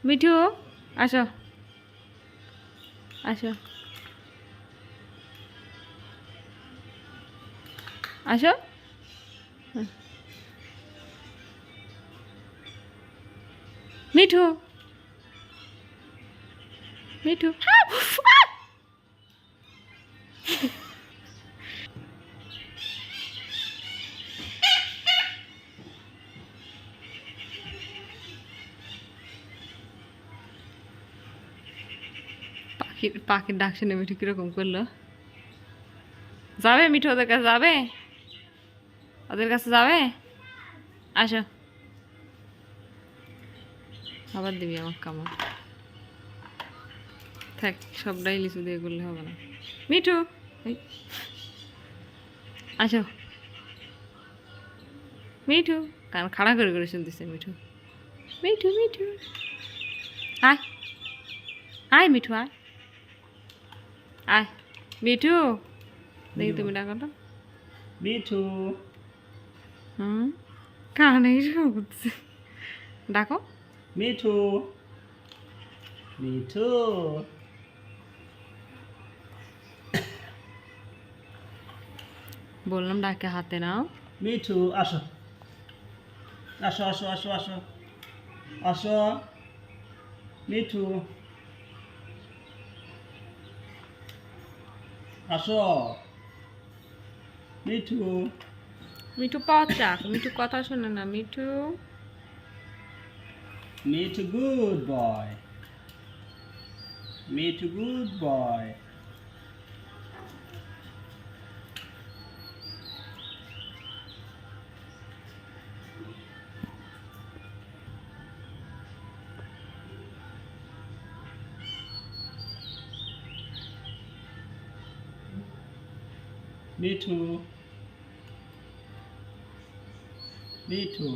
মিঠু আসো আসো আসো মিঠু মিঠু পাখির ডাক শুনে মিঠু কিরকম করলো যাবে মিঠু ওদের কাছে যাবে ওদের কাছে যাবে আসো আবার দিবি আমার কামড় থাক সবটাই লিচু দিয়ে করলে হবে না মিঠু এই, আসো মিঠু কারণ খাড়া করে করে শুনতেছে মিঠু মিঠু মিঠু আয় আয় মিঠু আয় আয় মিঠু দেখি তুমি ডাকো তো মিঠু হুম কানে শুরু করছে ডাকো মিঠু মিঠু বললাম ডাকে হাতে নাও মিঠু আসো আসো আসো আসো আসো আসো মিঠু আসো মিঠু মিঠু পচাক মিঠু কথা শোনে না Mithu Mithu good boy Mithu good boy Mithu Mithu